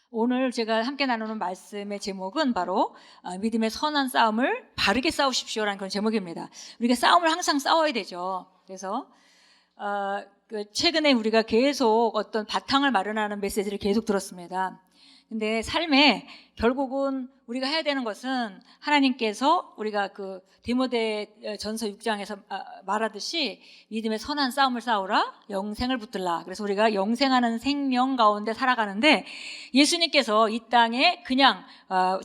오늘 제가 함께 나누는 말씀의 제목은 바로 믿음의 선한 싸움을 바르게 싸우십시오라는 그런 제목입니다. 우리가 싸움을 항상 싸워야 되죠. 그래서 최근에 우리가 계속 어떤 바탕을 마련하는 메시지를 계속 들었습니다. 근데 삶에 결국은 우리가 해야 되는 것은 하나님께서 우리가 그 디모데 전서 6장에서 말하듯이 믿음의 선한 싸움을 싸우라, 영생을 붙들라. 그래서 우리가 영생하는 생명 가운데 살아가는데 예수님께서 이 땅에 그냥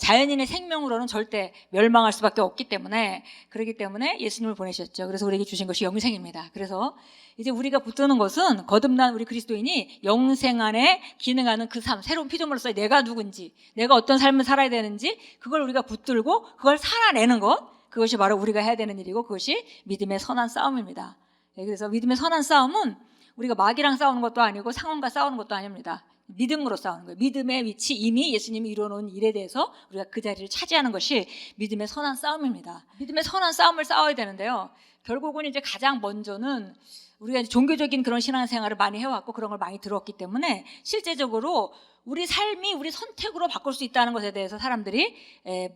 자연인의 생명으로는 절대 멸망할 수밖에 없기 때문에, 그렇기 때문에 예수님을 보내셨죠. 그래서 우리에게 주신 것이 영생입니다. 그래서 이제 우리가 붙드는 것은 거듭난 우리 그리스도인이 영생 안에 기능하는 그 삶, 새로운 피조물로서의 내가 누군지, 내가 어떤 삶을 살아야 되는지 그걸 우리가 붙들고 그걸 살아내는 것, 그것이 바로 우리가 해야 되는 일이고 그것이 믿음의 선한 싸움입니다. 그래서 믿음의 선한 싸움은 우리가 마귀랑 싸우는 것도 아니고 상황과 싸우는 것도 아닙니다. 믿음으로 싸우는 거예요. 믿음의 위치, 이미 예수님이 이루어놓은 일에 대해서 우리가 그 자리를 차지하는 것이 믿음의 선한 싸움입니다. 믿음의 선한 싸움을 싸워야 되는데요, 결국은 이제 가장 먼저는 우리가 종교적인 그런 신앙생활을 많이 해왔고 그런 걸 많이 들었기 때문에 실제적으로 우리 삶이 우리 선택으로 바꿀 수 있다는 것에 대해서 사람들이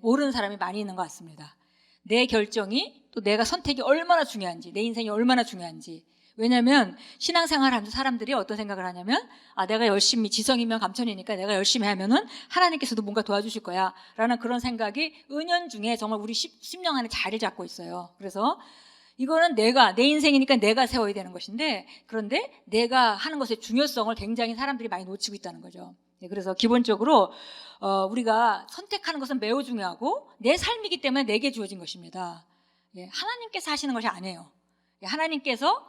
모르는 사람이 많이 있는 것 같습니다. 내 결정이, 또 내가 선택이 얼마나 중요한지, 내 인생이 얼마나 중요한지. 왜냐하면 신앙생활 하면서 사람들이 어떤 생각을 하냐면, 내가 열심히, 지성이면 감천이니까 내가 열심히 하면은 하나님께서도 뭔가 도와주실 거야 라는 그런 생각이 은연중에 정말 우리 심령 안에 자리를 잡고 있어요. 그래서 이거는 내 인생이니까 내가 세워야 되는 것인데, 그런데 내가 하는 것의 중요성을 굉장히 사람들이 많이 놓치고 있다는 거죠. 그래서 기본적으로 우리가 선택하는 것은 매우 중요하고 내 삶이기 때문에 내게 주어진 것입니다. 하나님께서 하시는 것이 아니에요. 하나님께서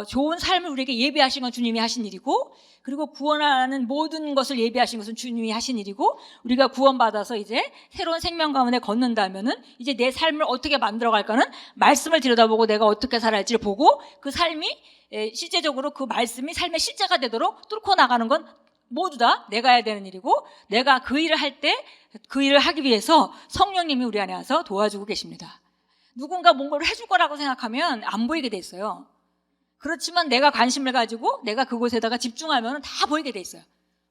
좋은 삶을 우리에게 예비하신 건 주님이 하신 일이고, 그리고 구원하는 모든 것을 예비하신 것은 주님이 하신 일이고, 우리가 구원받아서 이제 새로운 생명 가운데 걷는다면은 이제 내 삶을 어떻게 만들어갈까는 말씀을 들여다보고 내가 어떻게 살아야지를 보고, 그 삶이 실제적으로 그 말씀이 삶의 실제가 되도록 뚫고 나가는 건 모두 다 내가 해야 되는 일이고, 내가 그 일을 할 때 그 일을 하기 위해서 성령님이 우리 안에 와서 도와주고 계십니다. 누군가 뭔가를 해줄 거라고 생각하면 안 보이게 돼 있어요. 그렇지만 내가 관심을 가지고 내가 그곳에다가 집중하면 다 보이게 돼 있어요.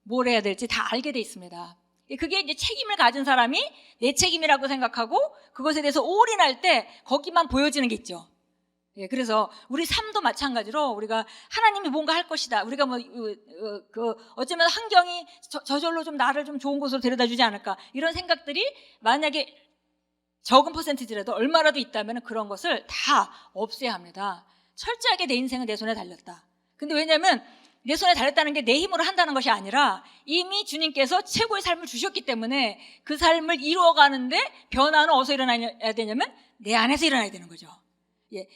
뭘 해야 될지 다 알게 돼 있습니다. 그게 이제 책임을 가진 사람이 내 책임이라고 생각하고 그것에 대해서 올인할 때 거기만 보여지는 게 있죠. 그래서 우리 삶도 마찬가지로 우리가 하나님이 뭔가 할 것이다. 우리가 어쩌면 환경이 저절로 좀 나를 좀 좋은 곳으로 데려다 주지 않을까. 이런 생각들이 만약에 적은 퍼센티지라도 얼마라도 있다면 그런 것을 다 없애야 합니다. 철저하게 내 인생은 내 손에 달렸다. 근데 왜냐하면 내 손에 달렸다는 게 내 힘으로 한다는 것이 아니라 이미 주님께서 최고의 삶을 주셨기 때문에 그 삶을 이루어가는데 변화는 어디서 일어나야 되냐면 내 안에서 일어나야 되는 거죠.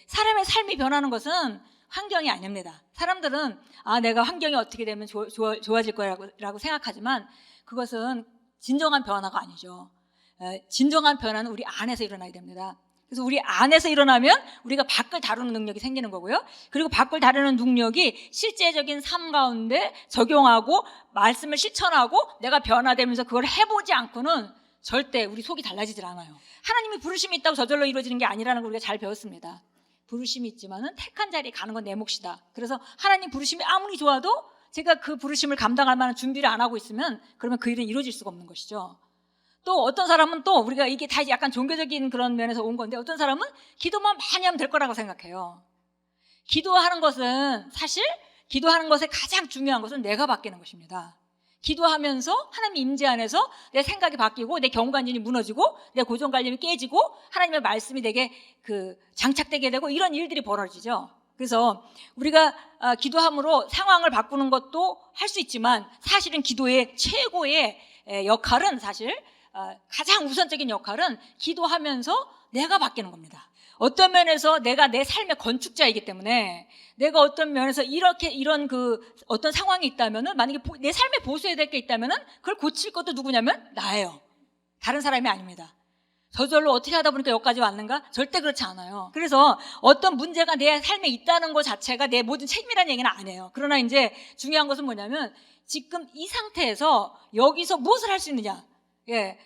사람의 삶이 변하는 것은 환경이 아닙니다. 사람들은 내가 환경이 어떻게 되면 좋아질 거라고 생각하지만 그것은 진정한 변화가 아니죠. 진정한 변화는 우리 안에서 일어나야 됩니다. 그래서 우리 안에서 일어나면 우리가 밖을 다루는 능력이 생기는 거고요. 그리고 밖을 다루는 능력이 실제적인 삶 가운데 적용하고 말씀을 실천하고 내가 변화되면서 그걸 해보지 않고는 절대 우리 속이 달라지질 않아요. 하나님이 부르심이 있다고 저절로 이루어지는 게 아니라는 걸 우리가 잘 배웠습니다. 부르심이 있지만은 택한 자리에 가는 건 내 몫이다. 그래서 하나님 부르심이 아무리 좋아도 제가 그 부르심을 감당할 만한 준비를 안 하고 있으면 그러면 그 일은 이루어질 수가 없는 것이죠. 또 어떤 사람은 또 우리가 이게 다 약간 종교적인 그런 면에서 온 건데, 어떤 사람은 기도만 많이 하면 될 거라고 생각해요. 기도하는 것은 사실 기도하는 것의 가장 중요한 것은 내가 바뀌는 것입니다. 기도하면서 하나님 임재 안에서 내 생각이 바뀌고 내 경관진이 무너지고 내 고정관념이 깨지고 하나님의 말씀이 내게 장착되게 되고 이런 일들이 벌어지죠. 그래서 우리가 기도함으로 상황을 바꾸는 것도 할 수 있지만 사실은 기도의 최고의 역할은 사실 가장 우선적인 역할은 기도하면서 내가 바뀌는 겁니다. 어떤 면에서 내가 내 삶의 건축자이기 때문에 내가 어떤 면에서 이런 어떤 상황이 있다면은, 만약에 내 삶에 보수해야 될 게 있다면은 그걸 고칠 것도 누구냐면 나예요. 다른 사람이 아닙니다. 저절로 어떻게 하다 보니까 여기까지 왔는가? 절대 그렇지 않아요. 그래서 어떤 문제가 내 삶에 있다는 것 자체가 내 모든 책임이라는 얘기는 아니에요. 그러나 이제 중요한 것은 뭐냐면 지금 이 상태에서 여기서 무엇을 할 수 있느냐?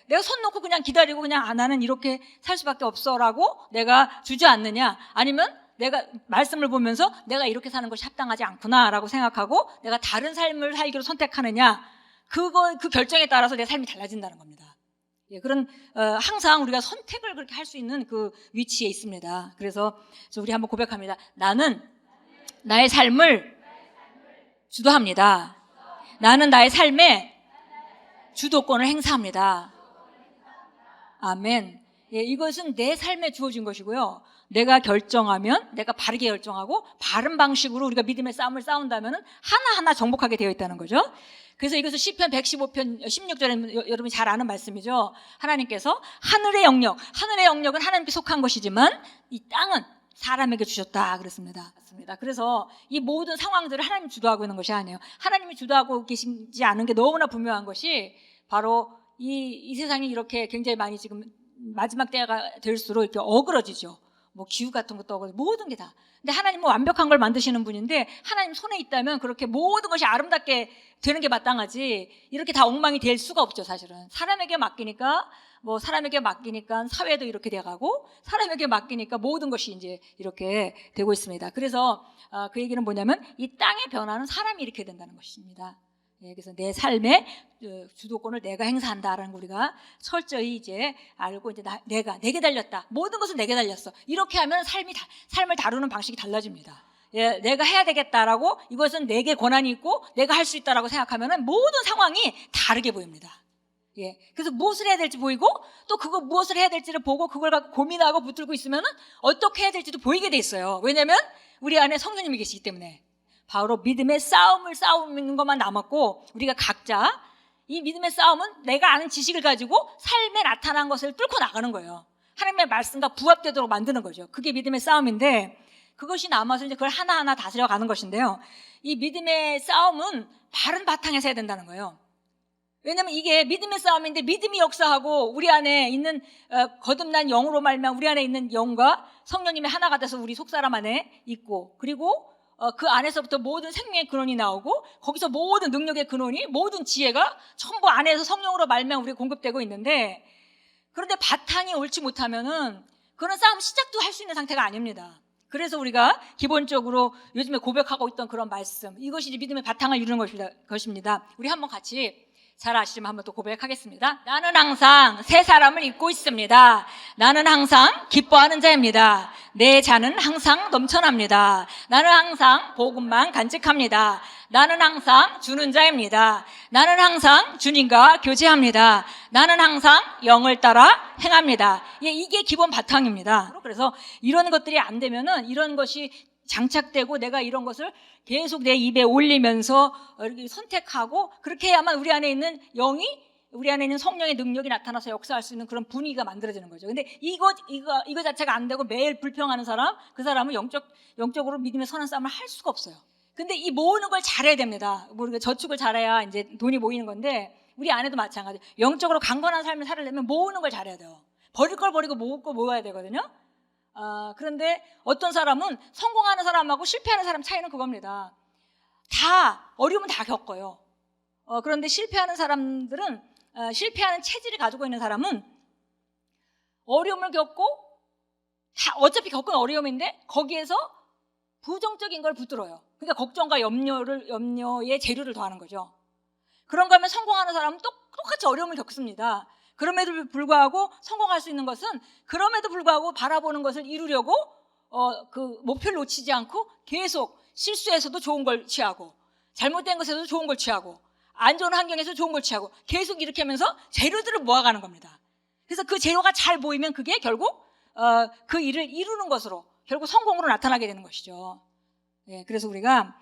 내가 손 놓고 그냥 기다리고 그냥 나는 이렇게 살 수밖에 없어라고 내가 주저앉느냐, 아니면 내가 말씀을 보면서 내가 이렇게 사는 것이 합당하지 않구나라고 생각하고 내가 다른 삶을 살기로 선택하느냐, 그 결정에 따라서 내 삶이 달라진다는 겁니다. 예, 그런 항상 우리가 선택을 그렇게 할 수 있는 그 위치에 있습니다. 그래서 우리 한번 고백합니다. 나는 나의 삶을 주도합니다. 나는 나의 삶에 주도권을 행사합니다. 아멘. 예, 이것은 내 삶에 주어진 것이고요. 내가 결정하면 내가 바르게 결정하고 바른 방식으로 우리가 믿음의 싸움을 싸운다면 하나하나 정복하게 되어 있다는 거죠. 그래서 이것을 시편 115편 16절에 여러분이 잘 아는 말씀이죠. 하나님께서 하늘의 영역은 하나님께 속한 것이지만 이 땅은 사람에게 주셨다 그랬습니다. 그래서 이 모든 상황들을 하나님이 주도하고 있는 것이 아니에요. 하나님이 주도하고 계시지 않은 게 너무나 분명한 것이 바로 이 세상이 이렇게 굉장히 많이 지금 마지막 때가 될수록 이렇게 어그러지죠. 뭐 기후 같은 것도 어그러지고 모든 게 다. 근데 하나님은 완벽한 걸 만드시는 분인데 하나님 손에 있다면 그렇게 모든 것이 아름답게 되는 게 마땅하지 이렇게 다 엉망이 될 수가 없죠. 사실은 사람에게 맡기니까 사회도 이렇게 돼가고 사람에게 맡기니까 모든 것이 이제 이렇게 되고 있습니다. 그래서 그 얘기는 뭐냐면 이 땅의 변화는 사람이 일으켜야 된다는 것입니다. 예, 그래서 내 삶의 주도권을 내가 행사한다라는 거 우리가 철저히 이제 알고 이제 내게 달렸다. 모든 것은 내게 달렸어. 이렇게 하면 삶을 다루는 방식이 달라집니다. 예, 내가 해야 되겠다라고 이것은 내게 권한이 있고 내가 할 수 있다라고 생각하면은 모든 상황이 다르게 보입니다. 예, 그래서 무엇을 해야 될지 보이고 또 그거 무엇을 해야 될지를 보고 그걸 갖고 고민하고 붙들고 있으면은 어떻게 해야 될지도 보이게 돼 있어요. 왜냐하면 우리 안에 성령님이 계시기 때문에. 바로 믿음의 싸움을 싸우는 것만 남았고 우리가 각자 이 믿음의 싸움은 내가 아는 지식을 가지고 삶에 나타난 것을 뚫고 나가는 거예요. 하나님의 말씀과 부합되도록 만드는 거죠. 그게 믿음의 싸움인데 그것이 남아서 이제 그걸 하나하나 다스려가는 것인데요. 이 믿음의 싸움은 바른 바탕에서 해야 된다는 거예요. 왜냐하면 이게 믿음의 싸움인데 믿음이 역사하고 우리 안에 있는 거듭난 영으로 말미암아 우리 안에 있는 영과 성령님이 하나가 돼서 우리 속사람 안에 있고 그리고 그 안에서부터 모든 생명의 근원이 나오고 거기서 모든 능력의 근원이 모든 지혜가 전부 안에서 성령으로 말미암아 우리가 공급되고 있는데 그런데 바탕이 옳지 못하면은 그런 싸움 시작도 할 수 있는 상태가 아닙니다. 그래서 우리가 기본적으로 요즘에 고백하고 있던 그런 말씀 이것이 이제 믿음의 바탕을 이루는 것입니다. 우리 한번 같이 잘 아시지만 한번 또 고백하겠습니다. 나는 항상 새 사람을 입고 있습니다. 나는 항상 기뻐하는 자입니다. 내 잔은 항상 넘쳐납니다. 나는 항상 복음만 간직합니다. 나는 항상 주는 자입니다. 나는 항상 주님과 교제합니다. 나는 항상 영을 따라 행합니다. 이게 기본 바탕입니다. 그래서 이런 것들이 안 되면은 이런 것이 장착되고 내가 이런 것을 계속 내 입에 올리면서 이렇게 선택하고 그렇게 해야만 우리 안에 있는 영이 우리 안에 있는 성령의 능력이 나타나서 역사할 수 있는 그런 분위기가 만들어지는 거죠. 근데 이거 자체가 안 되고 매일 불평하는 사람, 그 사람은 영적으로 믿음의 선한 싸움을 할 수가 없어요. 근데 이 모으는 걸 잘해야 됩니다. 우리가 저축을 잘해야 이제 돈이 모이는 건데 우리 안에도 마찬가지. 영적으로 강건한 삶을 살려면 모으는 걸 잘해야 돼요. 버릴 걸 버리고 모을 걸 모아야 되거든요. 그런데 어떤 사람은 성공하는 사람하고 실패하는 사람 차이는 그겁니다. 다 어려움은 다 겪어요. 그런데 실패하는 사람들은 실패하는 체질을 가지고 있는 사람은 어려움을 겪고 다 어차피 겪은 어려움인데 거기에서 부정적인 걸 붙들어요. 그러니까 걱정과 염려의 재료를 더하는 거죠. 그런가 하면 성공하는 사람은 똑같이 어려움을 겪습니다. 그럼에도 불구하고 성공할 수 있는 것은 그럼에도 불구하고 바라보는 것을 이루려고 그 목표를 놓치지 않고 계속 실수에서도 좋은 걸 취하고 잘못된 것에서도 좋은 걸 취하고 안 좋은 환경에서 좋은 걸 취하고 계속 이렇게 하면서 재료들을 모아가는 겁니다. 그래서 그 재료가 잘 보이면 그게 결국 그 일을 이루는 것으로 결국 성공으로 나타나게 되는 것이죠. 예, 그래서 우리가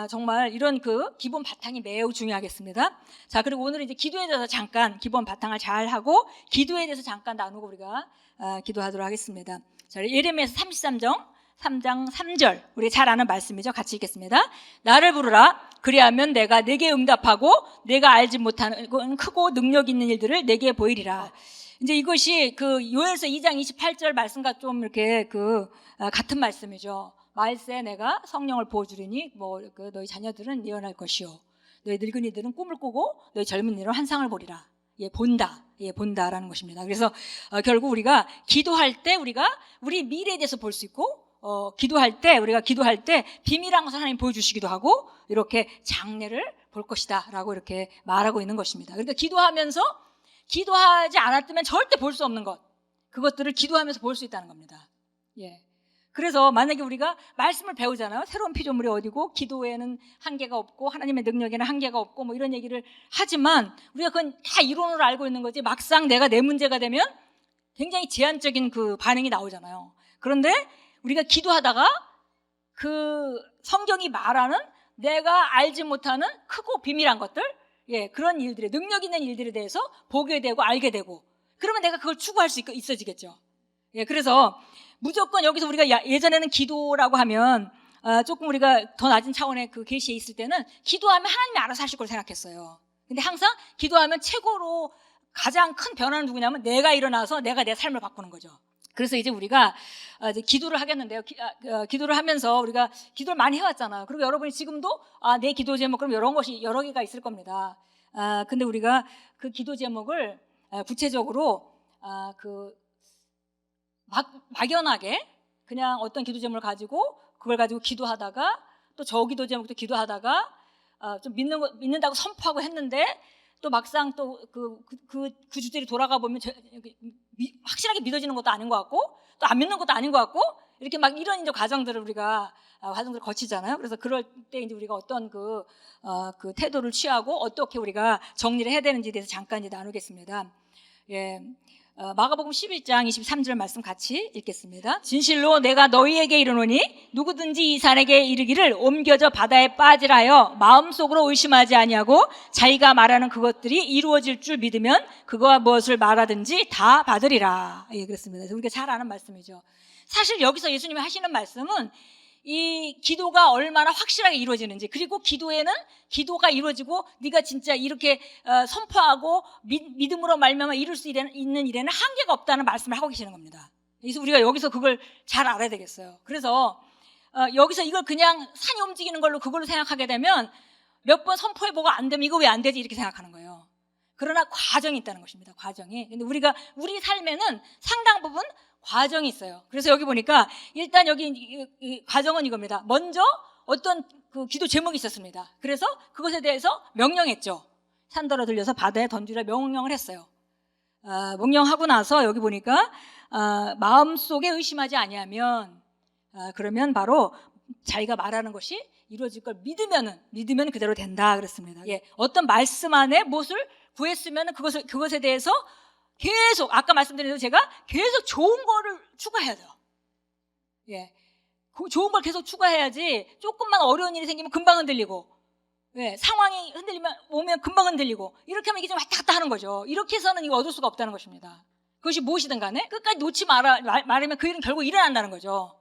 정말 이런 그 기본 바탕이 매우 중요하겠습니다. 자, 그리고 오늘은 이제 기도에 대해서 잠깐 기본 바탕을 잘 하고 기도에 대해서 잠깐 나누고 우리가 기도하도록 하겠습니다. 자, 예레미야서 33장 3절 우리 잘 아는 말씀이죠. 같이 읽겠습니다. 나를 부르라. 그리하면 내가 내게 응답하고 내가 알지 못하는 크고 능력 있는 일들을 내게 보이리라. 이제 이것이 그 요엘서 2장 28절 말씀과 좀 이렇게 같은 말씀이죠. 말세 내가 성령을 부어주리니 너희 자녀들은 예언할 것이요 너희 늙은이들은 꿈을 꾸고 너희 젊은이들은 환상을 보리라. 본다라는 것입니다. 그래서 결국 우리가 기도할 때 우리 미래에 대해서 볼 수 있고 우리가 기도할 때 비밀한 것을 하나님 보여주시기도 하고 이렇게 장래를 볼 것이다 라고 이렇게 말하고 있는 것입니다. 그러니까 기도하면서 기도하지 않았다면 절대 볼 수 없는 것, 그것들을 기도하면서 볼 수 있다는 겁니다. 예. 그래서 만약에 우리가 말씀을 배우잖아요. 새로운 피조물이 어디고 기도에는 한계가 없고 하나님의 능력에는 한계가 없고 뭐 이런 얘기를 하지만 우리가 그건 다 이론으로 알고 있는 거지 막상 내 문제가 되면 굉장히 제한적인 그 반응이 나오잖아요. 그런데 우리가 기도하다가 그 성경이 말하는 내가 알지 못하는 크고 비밀한 것들, 예, 그런 일들에 능력 있는 일들에 대해서 보게 되고 알게 되고 그러면 내가 그걸 추구할 수 있어지겠죠. 예, 그래서 무조건 여기서 우리가 예전에는 기도라고 하면 조금 우리가 더 낮은 차원의 그 계시에 있을 때는 기도하면 하나님이 알아서 하실 걸 생각했어요. 근데 항상 기도하면 최고로 가장 큰 변화는 누구냐면 내가 일어나서 내가 내 삶을 바꾸는 거죠. 그래서 이제 우리가 이제 기도를 하겠는데요. 기도를 하면서 우리가 기도를 많이 해왔잖아요. 그리고 여러분이 지금도 내 기도 제목 그럼 여러 개가 있을 겁니다. 근데 우리가 그 기도 제목을 구체적으로 막연하게 그냥 어떤 기도 제목을 가지고 그걸 가지고 기도하다가 또 저 기도 제목도 기도하다가 좀 믿는다고 선포하고 했는데 또 막상 또 그 주제로 돌아가 보면 확실하게 믿어지는 것도 아닌 것 같고 또 안 믿는 것도 아닌 것 같고 이렇게 막 이런 이제 과정들을 거치잖아요. 그래서 그럴 때 이제 우리가 어떤 그 태도를 취하고 어떻게 우리가 정리를 해야 되는지에 대해서 잠깐 이제 나누겠습니다. 예. 마가복음 11장 23절 말씀 같이 읽겠습니다. 진실로 내가 너희에게 이르노니 누구든지 이 산에게 이르기를 옮겨져 바다에 빠지라여 마음속으로 의심하지 아니하고 자기가 말하는 그것들이 이루어질 줄 믿으면 그거와 무엇을 말하든지 다 받으리라. 예, 그렇습니다. 우리가 잘 아는 말씀이죠. 사실 여기서 예수님이 하시는 말씀은 이 기도가 얼마나 확실하게 이루어지는지, 그리고 기도가 이루어지고 네가 진짜 이렇게 선포하고 믿음으로 말미암아 이룰 수 있는 일에는 한계가 없다는 말씀을 하고 계시는 겁니다. 그래서 우리가 여기서 그걸 잘 알아야 되겠어요. 그래서 여기서 이걸 그냥 산이 움직이는 걸로 그걸로 생각하게 되면 몇 번 선포해보고 안 되면 이거 왜 안 되지 이렇게 생각하는 거예요. 그러나 과정이 있다는 것입니다. 과정이. 근데 우리 삶에는 상당 부분 과정이 있어요. 그래서 여기 보니까 일단 여기 이 과정은 이겁니다. 먼저 어떤 그 기도 제목이 있었습니다. 그래서 그것에 대해서 명령했죠. 산더러 들려서 바다에 던지라 명령을 했어요. 명령하고 나서 여기 보니까 마음속에 의심하지 아니하면 그러면 바로 자기가 말하는 것이 이루어질 걸 믿으면 그대로 된다 그랬습니다. 예, 어떤 말씀 안에 무엇을 구했으면 그것에 대해서 계속 아까 말씀드린 대로 제가 계속 좋은 거를 추가해야 돼요. 예, 좋은 걸 계속 추가해야지 조금만 어려운 일이 생기면 금방 흔들리고, 예, 상황이 오면 금방 흔들리고 이렇게 하면 이게 좀 왔다 갔다 하는 거죠. 이렇게 해서는 이거 얻을 수가 없다는 것입니다. 그것이 무엇이든 간에 끝까지 놓지 말으면 그 일은 결국 일어난다는 거죠.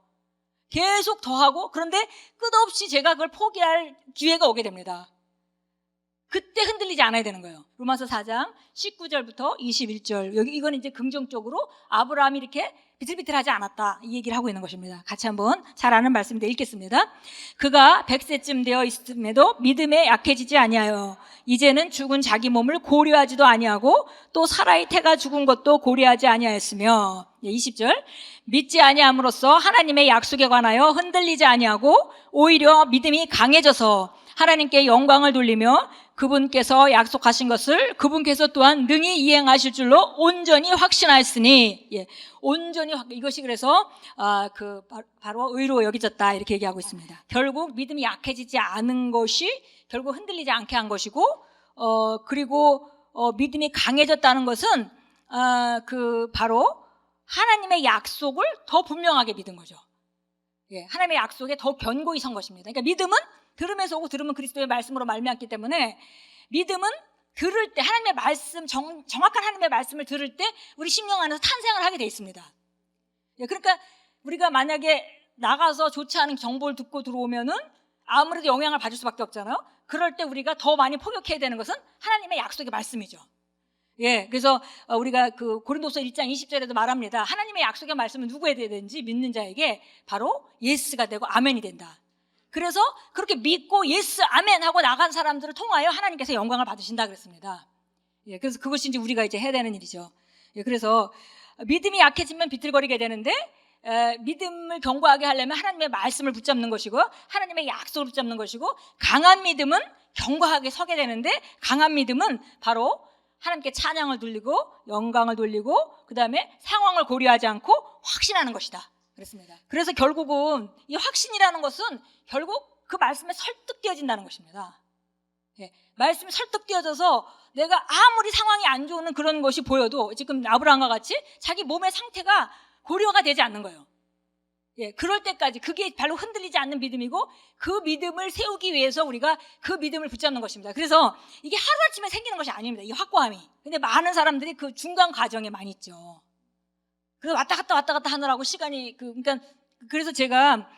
계속 더하고 그런데 끝없이 제가 그걸 포기할 기회가 오게 됩니다. 그때 흔들리지 않아야 되는 거예요. 로마서 4장 19절부터 21절. 이거는 이제 긍정적으로 아브라함이 이렇게 비틀비틀하지 않았다 이 얘기를 하고 있는 것입니다. 같이 한번 잘 아는 말씀인데 읽겠습니다. 그가 100세쯤 되어 있음에도 믿음에 약해지지 아니하여 이제는 죽은 자기 몸을 고려하지도 아니하고 또 사라의 태가 죽은 것도 고려하지 아니하였으며, 20절 믿지 아니함으로써 하나님의 약속에 관하여 흔들리지 아니하고 오히려 믿음이 강해져서 하나님께 영광을 돌리며 그분께서 약속하신 것을 그분께서 또한 능히 이행하실 줄로 온전히 확신하였으니, 예, 온전히 이것이 그래서 바로 의로 여겨졌다 이렇게 얘기하고 있습니다. 결국 믿음이 약해지지 않은 것이 결국 흔들리지 않게 한 것이고, 그리고 믿음이 강해졌다는 것은 바로 하나님의 약속을 더 분명하게 믿은 거죠. 예, 하나님의 약속에 더 견고히 선 것입니다. 그러니까 믿음은 들음에서 오고 들으면 그리스도의 말씀으로 말미암기 때문에 믿음은 들을 때 하나님의 말씀, 정확한 하나님의 말씀을 들을 때 우리 심령 안에서 탄생을 하게 돼 있습니다. 예, 그러니까 우리가 만약에 나가서 좋지 않은 정보를 듣고 들어오면은 아무래도 영향을 받을 수밖에 없잖아요. 그럴 때 우리가 더 많이 포격해야 되는 것은 하나님의 약속의 말씀이죠. 예, 그래서 우리가 고린도서 1장 20절에도 말합니다. 하나님의 약속의 말씀은 누구에게든지 믿는 자에게 바로 예스가 되고 아멘이 된다. 그래서 그렇게 믿고 예스 아멘 하고 나간 사람들을 통하여 하나님께서 영광을 받으신다 그랬습니다. 예, 그래서 그것이 이제 우리가 이제 해야 되는 일이죠. 예, 그래서 믿음이 약해지면 비틀거리게 되는데 믿음을 견고하게 하려면 하나님의 말씀을 붙잡는 것이고 하나님의 약속을 붙잡는 것이고, 강한 믿음은 견고하게 서게 되는데, 강한 믿음은 바로 하나님께 찬양을 돌리고 영광을 돌리고 그 다음에 상황을 고려하지 않고 확신하는 것이다 그랬습니다. 그래서 결국은 이 확신이라는 것은 결국 그 말씀에 설득되어진다는 것입니다. 예, 말씀이 설득되어져서 내가 아무리 상황이 안 좋은 그런 것이 보여도 지금 아브라함과 같이 자기 몸의 상태가 고려가 되지 않는 거예요. 예, 그럴 때까지 그게 바로 흔들리지 않는 믿음이고, 그 믿음을 세우기 위해서 우리가 그 믿음을 붙잡는 것입니다. 그래서 이게 하루아침에 생기는 것이 아닙니다, 이 확고함이. 근데 많은 사람들이 그 중간 과정에 많이 있죠. 그래서 왔다 갔다 하느라고 시간이 그러니까 그래서 제가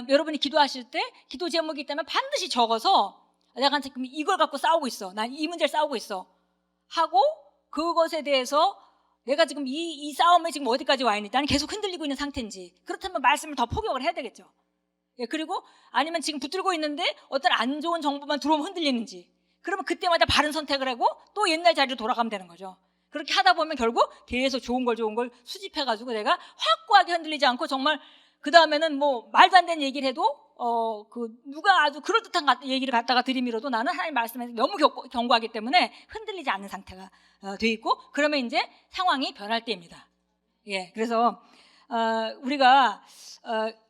여러분이 기도하실 때 기도 제목이 있다면 반드시 적어서, 내가 지금 이걸 갖고 싸우고 있어, 난 이 문제를 싸우고 있어 하고, 그것에 대해서 내가 지금 이 싸움에 지금 어디까지 와 있는지, 나는 계속 흔들리고 있는 상태인지, 그렇다면 말씀을 더 포격을 해야 되겠죠. 예, 그리고 아니면 지금 붙들고 있는데 어떤 안 좋은 정보만 들어오면 흔들리는지, 그러면 그때마다 바른 선택을 하고 또 옛날 자리로 돌아가면 되는 거죠. 그렇게 하다 보면 결국 계속 좋은 걸 수집해가지고 내가 확고하게 흔들리지 않고, 정말 그 다음에는 뭐 말도 안 되는 얘기를 해도 누가 아주 그럴듯한 얘기를 갖다가 들이밀어도 나는 하나님 말씀에서 너무 견고하기 때문에 흔들리지 않는 상태가 돼 있고, 그러면 이제 상황이 변할 때입니다. 예, 그래서 우리가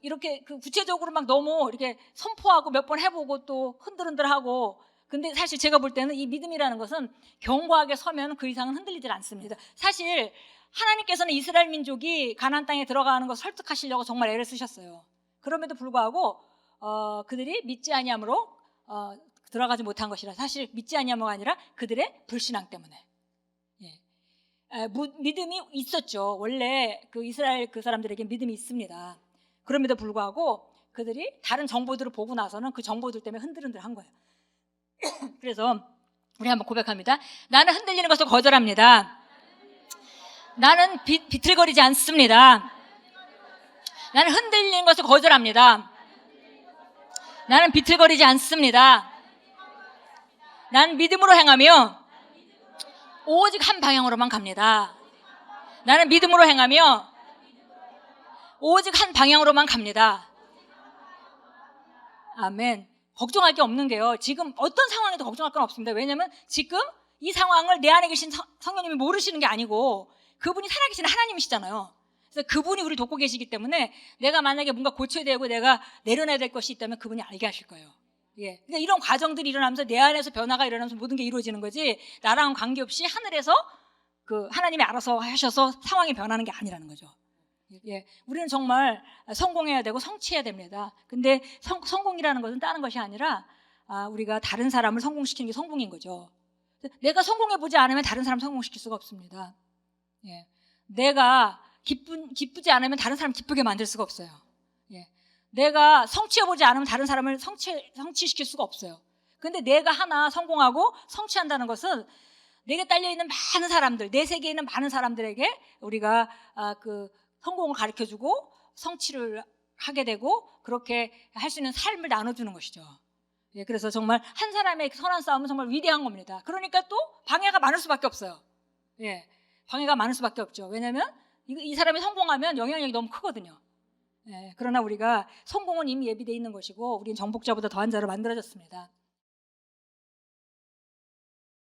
이렇게 구체적으로 막 너무 이렇게 선포하고 몇 번 해보고 또 흔들흔들하고, 근데 사실 제가 볼 때는 이 믿음이라는 것은 견고하게 서면 그 이상은 흔들리질 않습니다. 사실 하나님께서는 이스라엘 민족이 가나안 땅에 들어가는 것을 설득하시려고 정말 애를 쓰셨어요. 그럼에도 불구하고 그들이 믿지 아니함으로 들어가지 못한 것이라, 사실 믿지 아니함이 아니라 그들의 불신앙 때문에. 예. 믿음이 있었죠. 원래 그 이스라엘 그 사람들에게 믿음이 있습니다. 그럼에도 불구하고 그들이 다른 정보들을 보고 나서는 그 정보들 때문에 흔들흔들한 거예요. 그래서 우리 한번 고백합니다. 나는 흔들리는 것을 거절합니다. 나는 비틀거리지 않습니다. 나는 흔들리는 것을 거절합니다. 나는 비틀거리지 않습니다. 나는 믿음으로 행하며 오직 한 방향으로만 갑니다. 나는 믿음으로 행하며 오직 한 방향으로만 갑니다. 아멘. 걱정할 게 없는 게요, 지금 어떤 상황에도 걱정할 건 없습니다. 왜냐하면 지금 이 상황을 내 안에 계신 성령님이 모르시는 게 아니고 그분이 살아계신 하나님이시잖아요. 그래서 그분이 우리 돕고 계시기 때문에 내가 만약에 뭔가 고쳐야 되고 내가 내려놔야 될 것이 있다면 그분이 알게 하실 거예요. 예. 그러니까 이런 과정들이 일어나면서 내 안에서 변화가 일어나면서 모든 게 이루어지는 거지, 나랑은 관계없이 하늘에서 하나님이 알아서 하셔서 상황이 변하는 게 아니라는 거죠. 예. 우리는 정말 성공해야 되고 성취해야 됩니다. 근데 성공이라는 것은 다른 것이 아니라 우리가 다른 사람을 성공시키는 게 성공인 거죠. 내가 성공해보지 않으면 다른 사람 성공시킬 수가 없습니다. 예. 내가 기쁘지 않으면 다른 사람 기쁘게 만들 수가 없어요. 예. 내가 성취해보지 않으면 다른 사람을 성취시킬 수가 없어요. 근데 내가 하나 성공하고 성취한다는 것은 내게 딸려있는 많은 사람들, 내 세계에 있는 많은 사람들에게 우리가 성공을 가르쳐주고 성취를 하게 되고, 그렇게 할 수 있는 삶을 나눠주는 것이죠. 예, 그래서 정말 한 사람의 선한 싸움은 정말 위대한 겁니다. 그러니까 또 방해가 많을 수밖에 없어요. 예, 방해가 많을 수밖에 없죠. 왜냐하면 이 사람이 성공하면 영향력이 너무 크거든요. 예, 그러나 우리가 성공은 이미 예비되어 있는 것이고 우리는 정복자보다 더한 자로 만들어졌습니다.